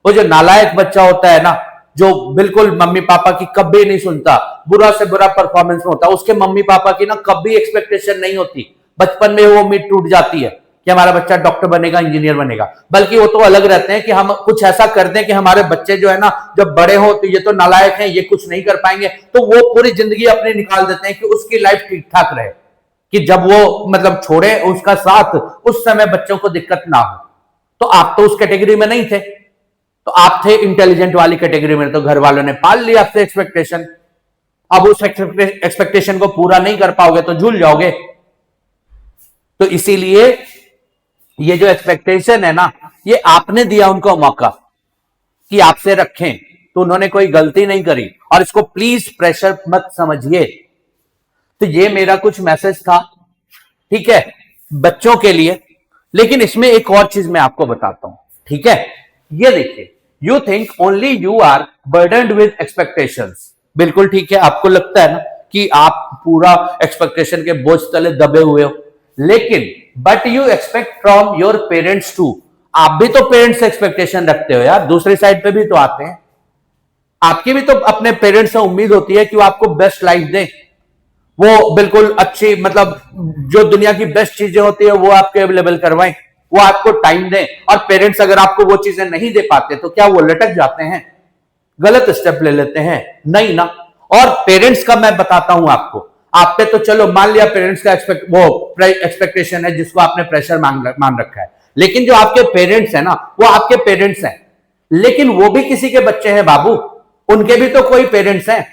A: वो जो नालायक बच्चा होता है ना, जो बिल्कुल मम्मी पापा की कभी नहीं सुनता, बुरा से बुरा परफॉर्मेंस में होता है, उसके मम्मी पापा की ना कभी एक्सपेक्टेशन नहीं होती। बचपन में वो उम्मीद टूट जाती है कि हमारा बच्चा डॉक्टर बनेगा, इंजीनियर बनेगा। बल्कि वो तो अलग रहते हैं कि हम कुछ ऐसा कर दें कि हमारे बच्चे जो है ना, जब बड़े हो तो ये तो नालायक हैं, ये कुछ नहीं कर पाएंगे, तो वो पूरी जिंदगी अपनी निकाल देते हैं कि उसकी लाइफ ठीक ठाक रहे, कि जब वो मतलब छोड़े उसका साथ, उस समय बच्चों को दिक्कत ना हो। तो आप तो उस कैटेगरी में नहीं थे, तो आप थे इंटेलिजेंट वाली कैटेगरी में, तो घर वालों ने पाल लिया आपसे एक्सपेक्टेशन। अब उस एक्सपेक्टेशन को पूरा नहीं कर पाओगे तो झूल जाओगे। तो इसीलिए ये जो एक्सपेक्टेशन है ना, ये आपने दिया उनको मौका कि आपसे रखें, तो उन्होंने कोई गलती नहीं करी। और इसको प्लीज प्रेशर मत समझिए। तो ये मेरा कुछ मैसेज था, ठीक है, बच्चों के लिए। लेकिन इसमें एक और चीज मैं आपको बताता हूं, ठीक है। ये देखिए, you think only you are burdened with expectations. बिल्कुल ठीक है, आपको लगता है ना कि आप पूरा एक्सपेक्टेशन के बोझ तले दबे हुए हो। लेकिन but you expect from your parents too, आप भी तो पेरेंट्स से एक्सपेक्टेशन रखते हो यार, दूसरी साइड पे भी तो आते हैं, आपकी भी तो अपने पेरेंट्स से उम्मीद होती है कि वो आपको बेस्ट लाइफ दें, वो बिल्कुल अच्छी मतलब जो दुनिया की बेस्ट चीजें होती है वो आपके अवेलेबल करवाएं, वो आपको टाइम दें। और पेरेंट्स अगर आपको वो चीजें नहीं दे पाते तो क्या वो लटक जाते हैं, गलत स्टेप ले लेते हैं? नहीं ना। और पेरेंट्स का मैं बताता हूं आपको, आप पे तो चलो मान लिया पेरेंट्स का एक्सपेक्टेशन है जिसको आपने प्रेशर मान रखा है, लेकिन जो आपके पेरेंट्स है ना वो आपके पेरेंट्स हैं, लेकिन वो भी किसी के बच्चे हैं बाबू, उनके भी तो कोई पेरेंट्स हैं।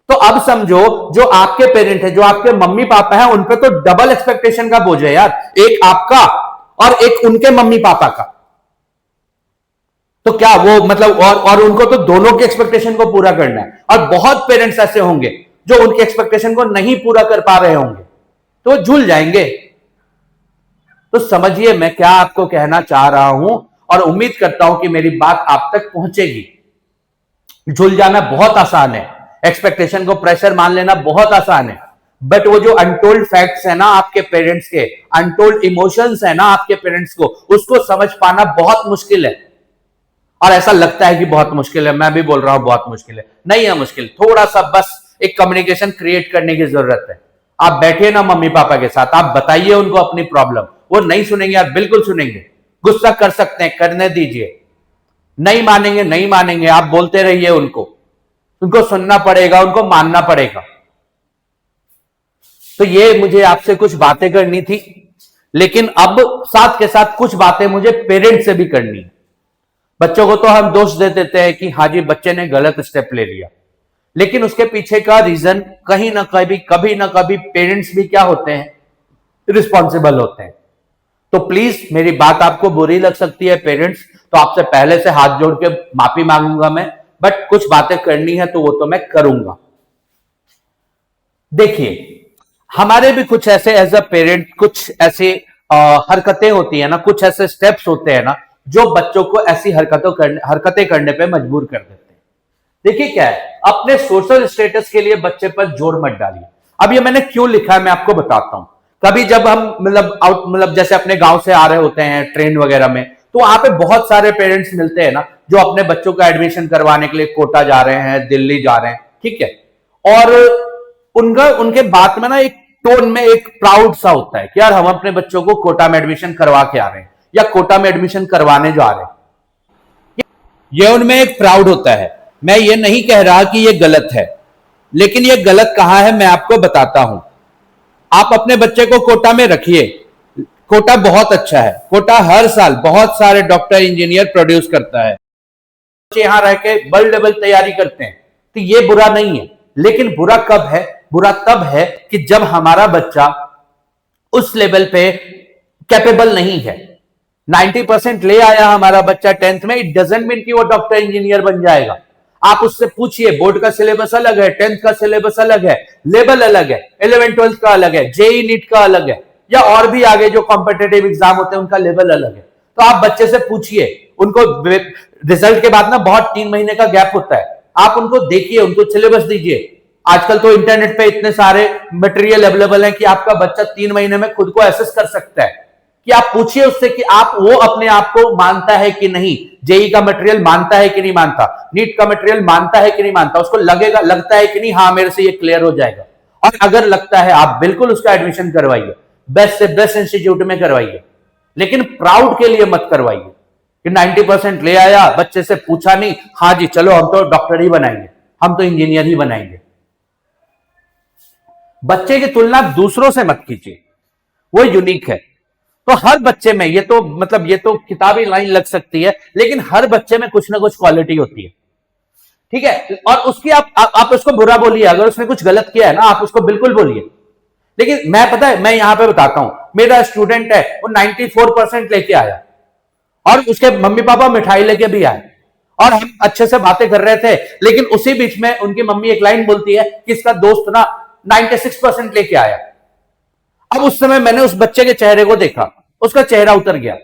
A: तो अब समझो जो आपके पेरेंट है, जो आपके मम्मी पापा हैं, उन पे तो डबल एक्सपेक्टेशन का बोझ है यार, एक आपका और एक उनके मम्मी पापा का। तो क्या वो मतलब और उनको तो दोनों के एक्सपेक्टेशन को पूरा करना है, और बहुत पेरेंट्स ऐसे होंगे जो उनके एक्सपेक्टेशन को नहीं पूरा कर पा रहे होंगे, तो वो झूल जाएंगे। तो समझिए मैं क्या आपको कहना चाह रहा हूं, और उम्मीद करता हूं कि मेरी बात आप तक पहुंचेगी। झूल जाना बहुत आसान है, एक्सपेक्टेशन को प्रेशर मान लेना बहुत आसान है, बट वो जो अनटोल्ड फैक्ट्स है ना आपके पेरेंट्स के, अनटोल्ड इमोशंस है ना आपके पेरेंट्स को, उसको समझ पाना बहुत मुश्किल है। और ऐसा लगता है कि बहुत मुश्किल है, मैं भी बोल रहा हूं बहुत मुश्किल है, नहीं है मुश्किल, थोड़ा सा बस एक कम्युनिकेशन क्रिएट करने की जरूरत है। आप बैठिए ना मम्मी पापा के साथ, आप बताइए उनको अपनी प्रॉब्लम, वो नहीं सुनेंगे यार, बिल्कुल सुनेंगे, गुस्सा कर सकते हैं, करने दीजिए, नहीं मानेंगे नहीं मानेंगे, आप बोलते रहिए उनको, उनको सुनना पड़ेगा, उनको मानना पड़ेगा। तो ये मुझे आपसे कुछ बातें करनी थी, लेकिन अब साथ के साथ कुछ बातें मुझे पेरेंट्स से भी करनी है। बच्चों को तो हम दोष दे देते हैं कि हाँ जी बच्चे ने गलत स्टेप ले लिया, लेकिन उसके पीछे का रीजन कहीं ना कभी ना कभी पेरेंट्स भी क्या होते हैं, रिस्पॉन्सिबल होते हैं। तो प्लीज मेरी बात आपको बुरी लग सकती है पेरेंट्स, तो आपसे पहले से हाथ जोड़ के माफी मांगूंगा मैं, बट कुछ बातें करनी है तो वो तो मैं करूंगा। देखिए हमारे भी कुछ ऐसे एज अ पेरेंट कुछ ऐसे हरकतें होती है ना, कुछ ऐसे स्टेप्स होते हैं ना जो बच्चों को ऐसी हरकतें करने पे मजबूर कर देते हैं। देखिए क्या है, अपने सोशल स्टेटस के लिए बच्चे पर जोर मत डालिए। अब ये मैंने क्यों लिखा है मैं आपको बताता हूं। कभी जब हम मतलब जैसे अपने गांव से आ रहे होते हैं ट्रेन वगैरह में, तो वहां पे बहुत सारे पेरेंट्स मिलते हैं ना जो अपने बच्चों का एडमिशन करवाने के लिए कोटा जा रहे हैं, दिल्ली जा रहे हैं, ठीक है। और उनका उनके बात में ना एक टोन में एक प्राउड सा होता है कि यार हम अपने बच्चों को कोटा में एडमिशन करवा के आ रहे हैं या कोटा में एडमिशन करवाने जा रहे हैं, ये उनमें एक प्राउड होता है। मैं ये नहीं कह रहा कि ये गलत है, लेकिन ये गलत कहां है मैं आपको बताता हूं। आप अपने बच्चे को कोटा में रखिए, कोटा बहुत अच्छा है, कोटा हर साल बहुत सारे डॉक्टर इंजीनियर प्रोड्यूस करता है, बच्चे यहां रह के वर्ल्ड लेवल तैयारी करते हैं, तो ये बुरा नहीं है। लेकिन बुरा कब है, बुरा तब है कि जब हमारा बच्चा उस लेवल पे कैपेबल नहीं है। 90% ले आया हमारा बच्चा 10th में, इट डजंट मीन कि वो डॉक्टर इंजीनियर बन जाएगा। आप उससे पूछिए, बोर्ड का सिलेबस अलग है, 10th का सिलेबस अलग है, लेवल अलग है, 11 12 का अलग है, जेई नीट का अलग है, या और भी आगे जो कॉम्पिटेटिव एग्जाम होते हैं उनका लेवल अलग है। तो आप बच्चे से पूछिए, उनको रिजल्ट के बाद ना बहुत 3 महीने का गैप होता है, आप उनको देखिए, उनको सिलेबस दीजिए। आजकल तो इंटरनेट पे इतने सारे मटेरियल अवेलेबल हैं कि आपका बच्चा 3 महीने में खुद को एसेस कर सकता है। कि आप पूछिए उससे कि आप वो अपने आप को मानता है कि नहीं, जेई का मटेरियल मानता है कि नहीं मानता, नीट का मटेरियल मानता है कि नहीं मानता, उसको लगता है कि नहीं हाँ मेरे से ये क्लियर हो जाएगा। और अगर लगता है आप बिल्कुल उसका एडमिशन करवाइए, बेस्ट से बेस्ट इंस्टीट्यूट में करवाइए, लेकिन प्राउड के लिए मत करवाइए कि 90% ले आया, बच्चे से पूछा नहीं, हाँ जी चलो हम तो डॉक्टर ही बनाएंगे, हम तो इंजीनियर ही बनाएंगे। बच्चे की तुलना दूसरों से मत कीजिए, वो यूनिक है। तो हर बच्चे में ये तो मतलब ये तो किताबी लाइन लग सकती है, लेकिन हर बच्चे में कुछ ना कुछ क्वालिटी होती है, ठीक है। और उसकी आप उसको बुरा बोलिए, अगर उसने कुछ गलत किया है ना आप उसको बिल्कुल बोलिए। लेकिन मैं पता है मैं यहां पे बताता हूं, मेरा स्टूडेंट है वो 94% लेके आया और उसके मम्मी पापा मिठाई लेके भी आए और हम अच्छे से बातें कर रहे थे, लेकिन उसी बीच में उनकी मम्मी एक लाइन बोलती है कि इसका दोस्त ना 96% लेके आया। अब उस समय मैंने उस बच्चे के चेहरे को देखा, उसका चेहरा उतर गया,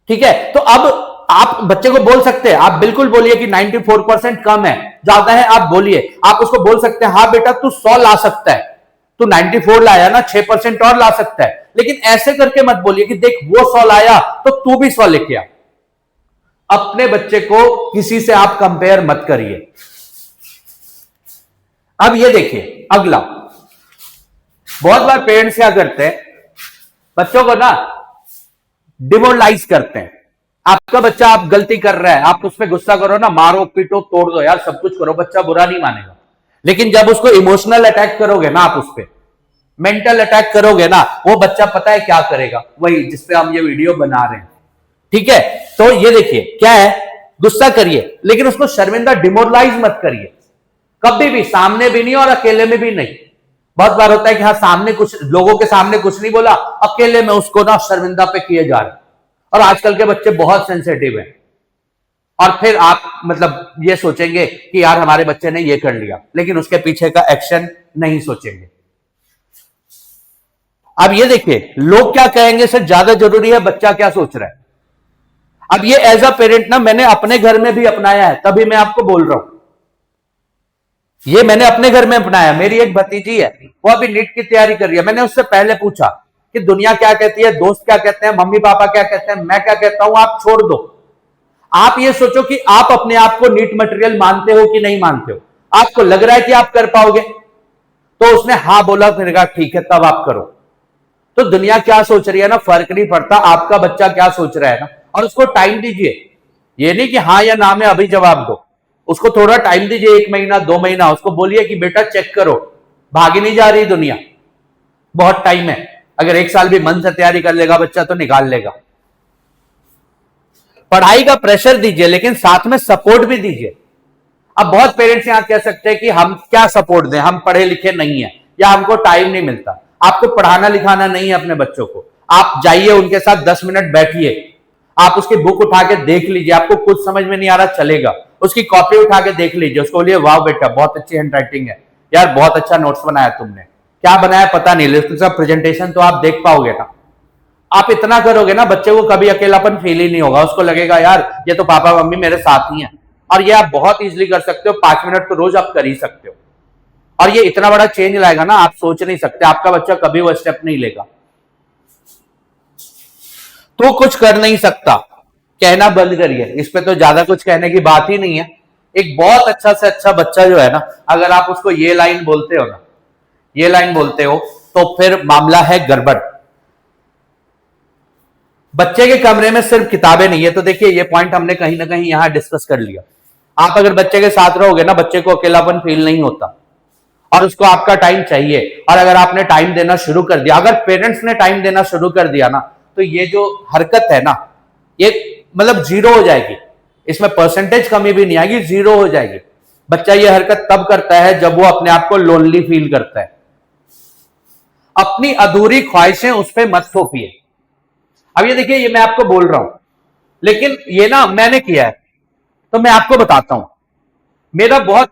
A: ठीक है। तो अब आप बच्चे को बोल सकते हैं, आप बिल्कुल बोलिए कि 94% कम है, ज्यादा है आप बोलिए, आप उसको बोल सकते हैं हाँ बेटा तू 100 ला सकता है, तू 94 लाया ना, 6% और ला सकता है। लेकिन ऐसे करके मत बोलिए कि देख वो 100 लाया तो तू भी 100 लेके आ। अपने बच्चे को किसी से आप कंपेयर मत करिए। अब ये देखिए अगला, बहुत बार पेरेंट्स क्या करते हैं, बच्चों को ना डिमोरलाइज करते हैं। आपका बच्चा आप गलती कर रहा है, आप उस पर गुस्सा करो ना, मारो पीटो तोड़ दो यार, सब कुछ करो, बच्चा बुरा नहीं मानेगा। लेकिन जब उसको इमोशनल अटैक करोगे ना, आप उस पर मेंटल अटैक करोगे ना, वो बच्चा पता है क्या करेगा, वही जिसपे हम ये वीडियो बना रहे हैं। ठीक है, तो ये देखिए क्या है, गुस्सा करिए लेकिन उसको शर्मिंदा डिमोरलाइज मत करिए, कभी भी, सामने भी नहीं और अकेले में भी नहीं। बहुत बार होता है कि हाँ सामने कुछ लोगों के सामने कुछ नहीं बोला, अकेले में उसको ना शर्मिंदा पे किए जा रहे। और आजकल के बच्चे बहुत सेंसिटिव हैं, और फिर आप मतलब ये सोचेंगे कि यार हमारे बच्चे ने ये कर लिया, लेकिन उसके पीछे का एक्शन नहीं सोचेंगे। अब ये देखिए लोग क्या कहेंगे से ज्यादा जरूरी है बच्चा क्या सोच रहा है। अब ये एज अ पेरेंट ना मैंने अपने घर में भी अपनाया है, तभी मैं आपको बोल रहा हूं, ये मैंने अपने घर में अपनाया। मेरी एक भतीजी है, वो अभी नीट की तैयारी कर रही है। मैंने उससे पहले पूछा कि दुनिया क्या कहती है, दोस्त क्या कहते हैं, मम्मी पापा क्या कहते हैं, मैं क्या कहता हूं, आप छोड़ दो। आप ये सोचो कि आप अपने आप को नीट मटेरियल मानते हो कि नहीं मानते हो, आपको लग रहा है कि आप कर पाओगे, तो उसने हाँ बोला, फिर कहा ठीक है तब आप करो। तो दुनिया क्या सोच रही है ना, फर्क नहीं पड़ता, आपका बच्चा क्या सोच रहा है ना, और उसको टाइम दीजिए। ये नहीं कि हाँ या ना में अभी जवाब दो, उसको थोड़ा टाइम दीजिए, 1 महीना 2 महीना, उसको बोलिए कि बेटा चेक करो, भागी नहीं जा रही दुनिया, बहुत टाइम है। अगर 1 साल भी मन से तैयारी कर लेगा बच्चा तो निकाल लेगा। पढ़ाई का प्रेशर दीजिए लेकिन साथ में सपोर्ट भी दीजिए। अब बहुत पेरेंट्स यहां कह सकते हैं कि हम क्या सपोर्ट दें, हम पढ़े लिखे नहीं है या हमको टाइम नहीं मिलता। आपको पढ़ाना लिखाना नहीं है अपने बच्चों को, आप जाइए उनके साथ 10 मिनट बैठिए, आप उसकी बुक उठा के देख लीजिए, आपको कुछ समझ में नहीं आ रहा चलेगा, उसकी कॉपी उठा के देख लीजिए, उसको बोलिए वाह बेटा बहुत अच्छी हैंड राइटिंग है यार, बहुत अच्छा नोट्स बनाया तुमने, क्या बनाया पता नहीं, लेकिन सब प्रेजेंटेशन तो आप देख पाओगे ना। आप इतना करोगे ना, बच्चे को कभी अकेलापन फील ही नहीं होगा, उसको लगेगा यार ये तो पापा मम्मी मेरे साथ ही हैं। और ये आप बहुत इजीली कर सकते हो, 5 मिनट तो रोज आप कर ही सकते हो, और ये इतना बड़ा चेंज लाएगा ना, आप सोच नहीं सकते, आपका बच्चा कभी वो स्टेप नहीं लेगा। तो कुछ कर नहीं सकता, कहना बंद करिए, इस पे तो ज्यादा कुछ कहने की बात ही नहीं है। एक बहुत अच्छा से अच्छा बच्चा जो है ना, अगर आप उसको ये लाइन बोलते हो ना, ये लाइन बोलते हो, तो फिर मामला है गड़बड़। बच्चे के कमरे में सिर्फ किताबें नहीं है, तो देखिए ये पॉइंट हमने कहीं ना कहीं यहां डिस्कस कर लिया। आप अगर बच्चे के साथ रहोगे ना, बच्चे को अकेलापन फील नहीं होता, और उसको आपका टाइम चाहिए। और अगर आपने टाइम देना शुरू कर दिया, अगर पेरेंट्स ने टाइम देना शुरू कर दिया ना, तो ये जो हरकत है ना, ये मतलब जीरो हो जाएगी, इसमें परसेंटेज कमी भी नहीं आएगी, जीरो हो जाएगी। बच्चा ये हरकत तब करता है जब वो अपने आप को लोनली फील करता है। अपनी अधूरी ख्वाहिशें उस पर मत थोपिए। अब ये देखिए, ये मैं आपको बोल रहा हूं, लेकिन ये ना मैंने किया है, तो मैं आपको बताता हूं। मेरा बहुत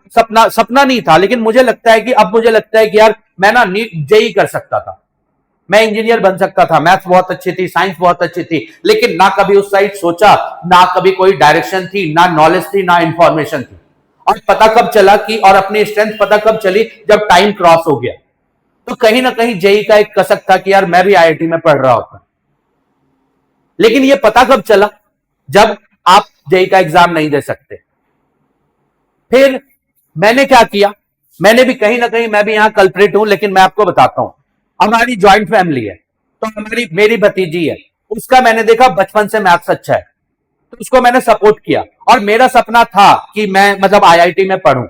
A: सपना नहीं था, लेकिन मुझे लगता है कि अब मुझे लगता है कि यार मैं ना नीट जेई कर सकता था, मैं इंजीनियर बन सकता था, मैथ्स बहुत अच्छी थी, साइंस बहुत अच्छी थी, लेकिन ना कभी उस साइड सोचा, ना कभी कोई डायरेक्शन थी, ना नॉलेज थी, ना इंफॉर्मेशन थी। और पता कब चला कि, और अपनी स्ट्रेंथ पता कब चली, जब टाइम क्रॉस हो गया। तो कहीं ना कहीं जेई का एक कसक था कि यार मैं भी आईआईटी में पढ़ रहा होता, लेकिन ये पता कब चला, जब आप जेई का एग्जाम नहीं दे सकते। फिर मैंने क्या किया, मैंने भी कहीं ना कहीं, मैं भी यहां कल्प्रिट हूं, लेकिन मैं आपको बताता हूं। हमारी ज्वाइंट फैमिली है, तो मेरी भतीजी है, उसका मैंने देखा बचपन से मैथ्स अच्छा है, तो उसको मैंने सपोर्ट किया। और मेरा सपना था कि मैं मतलब आईआईटी में पढ़ूं,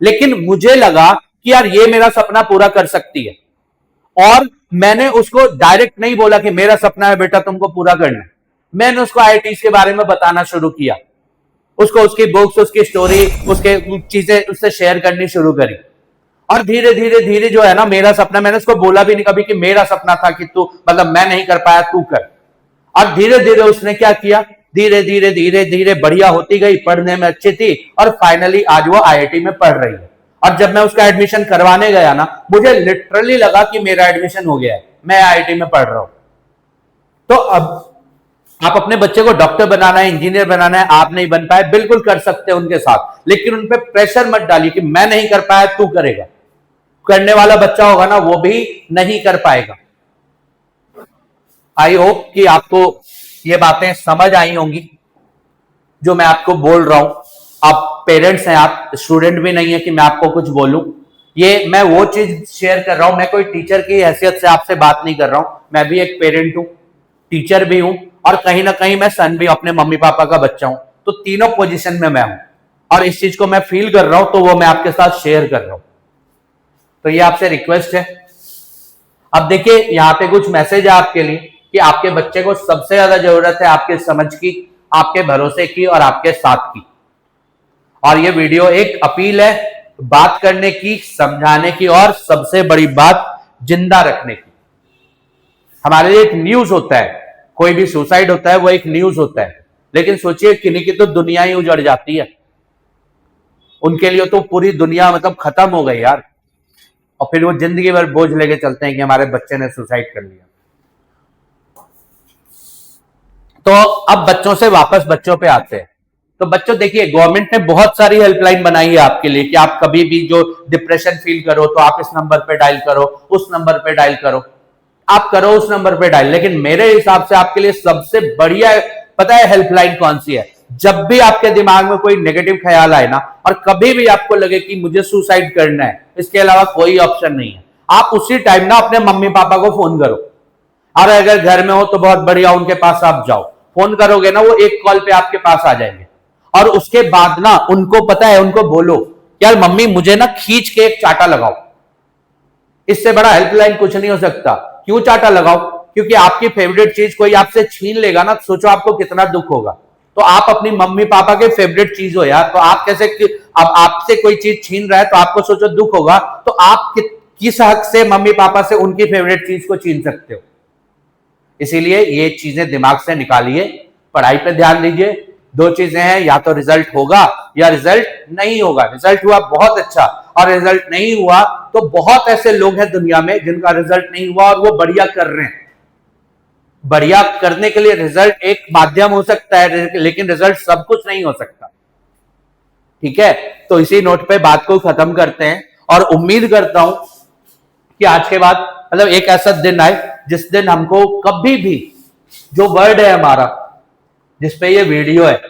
A: लेकिन मुझे लगा कि यार ये मेरा सपना पूरा कर सकती है, और मैंने उसको डायरेक्ट नहीं बोला कि मेरा सपना है बेटा तुमको पूरा करना है। मैंने उसको आईआईटी के बारे में बताना शुरू किया, उसको उसकी बुक्स, उसकी स्टोरी, उसके चीजें उससे शेयर करनी शुरू करी। और धीरे धीरे धीरे जो है ना, मेरा सपना, मैंने उसको बोला भी नहीं कभी कि मेरा सपना था कि तू, मतलब मैं नहीं कर पाया तू कर। और धीरे धीरे उसने क्या किया, धीरे धीरे धीरे धीरे बढ़िया होती गई, पढ़ने में अच्छी थी, और फाइनली आज वो आईआईटी में पढ़ रही है। और जब मैं उसका एडमिशन करवाने गया ना, मुझे लिटरली लगा कि मेरा एडमिशन हो गया है, मैं आईआईटी में पढ़ रहा हूं। तो अब आप अपने बच्चे को डॉक्टर बनाना है, इंजीनियर बनाना है, आप नहीं बन पाए, बिल्कुल कर सकते हैं उनके साथ, लेकिन उन पे प्रेशर मत डालिए कि मैं नहीं कर पाया तू करेगा। करने वाला बच्चा होगा ना वो भी नहीं कर पाएगा। आई होप कि आपको ये बातें समझ आई होंगी जो मैं आपको बोल रहा हूं। आप पेरेंट्स हैं, आप स्टूडेंट भी नहीं है कि मैं आपको कुछ बोलूं। ये मैं वो चीज शेयर कर रहा हूं, मैं कोई टीचर की हैसियत से आपसे बात नहीं कर रहा हूं। मैं भी एक पेरेंट हूं, टीचर भी हूं, और कहीं ना कहीं मैं सन भी अपने मम्मी पापा का बच्चा हूं। तो तीनों पोजीशन में मैं हूं और इस चीज को मैं फील कर रहा हूं, तो वो मैं आपके साथ शेयर कर रहा हूं। तो ये आपसे रिक्वेस्ट है। अब देखिए यहां पे कुछ मैसेज है आपके लिए कि आपके बच्चे को सबसे ज्यादा जरूरत है आपके समझ की, आपके भरोसे की और आपके साथ की। और ये वीडियो एक अपील है बात करने की, समझाने की और सबसे बड़ी बात जिंदा रखने की। हमारे लिए एक न्यूज होता है, कोई भी सुसाइड होता है वो एक न्यूज होता है, लेकिन सोचिए किन्हीं की तो दुनिया ही उजड़ जाती है। उनके लिए तो पूरी दुनिया मतलब खत्म हो गई यार, और फिर वो जिंदगी भर बोझ लेके चलते हैं कि हमारे बच्चे ने सुसाइड कर लिया। तो अब बच्चों से वापस बच्चों पे आते हैं। तो बच्चों देखिए गवर्नमेंट ने बहुत सारी हेल्पलाइन बनाई है आपके लिए कि आप कभी भी जो डिप्रेशन फील करो तो आप इस नंबर पे डायल करो, उस नंबर पे डायल करो, आप करो उस नंबर पे डायल। लेकिन मेरे हिसाब से आपके लिए सबसे बढ़िया पता है हेल्पलाइन कौन सी है? जब भी आपके दिमाग में कोई नेगेटिव ख्याल आए ना, और कभी भी आपको लगे कि मुझे सुसाइड करना है, इसके अलावा कोई ऑप्शन नहीं है, आप उसी टाइम ना अपने मम्मी पापा को फोन करो। और अगर घर में हो तो बहुत बढ़िया, उनके पास आप जाओ, फोन करोगे ना वो एक कॉल पे आपके पास आ जाएंगे। और उसके बाद ना उनको पता है, उनको बोलो यार मम्मी मुझे ना खींच के एक चाटा लगाओ। इससे बड़ा हेल्पलाइन कुछ नहीं हो सकता। क्यों चाटा लगाओ? क्योंकि आपकी फेवरेट चीज कोई आपसे छीन लेगा ना, सोचो आपको कितना दुख होगा। तो आप अपनी मम्मी पापा के फेवरेट चीज हो यार, तो आप कैसे अब आपसे कोई चीज छीन रहा है तो आपको सोचो दुख होगा, तो आप किस हक से मम्मी पापा से उनकी फेवरेट चीज को छीन सकते हो? इसीलिए ये चीजें दिमाग से निकालिए, पढ़ाई पे ध्यान दीजिए। दो चीजें हैं, या तो रिजल्ट होगा या रिजल्ट नहीं होगा। रिजल्ट हुआ बहुत अच्छा, और रिजल्ट नहीं हुआ तो बहुत ऐसे लोग हैं दुनिया में जिनका रिजल्ट नहीं हुआ और वो बढ़िया कर रहे हैं। बढ़िया करने के लिए रिजल्ट एक माध्यम हो सकता है, लेकिन रिजल्ट सब कुछ नहीं हो सकता। ठीक है, तो इसी नोट पे बात को खत्म करते हैं, और उम्मीद करता हूं कि आज के बाद मतलब एक ऐसा दिन आए जिस दिन हमको कभी भी जो वर्ड है हमारा जिसपे ये वीडियो है,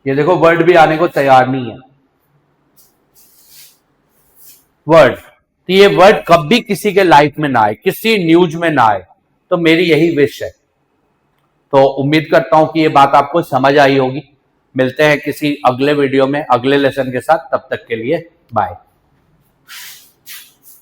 A: ये देखो वर्ड भी आने को तैयार नहीं है, वर्ड, तो ये वर्ड कभी किसी के लाइफ में ना आए, किसी न्यूज में ना आए। तो मेरी यही विश है। तो उम्मीद करता हूं कि ये बात आपको समझ आई होगी। मिलते हैं किसी अगले वीडियो में अगले लेसन के साथ, तब तक के लिए बाय।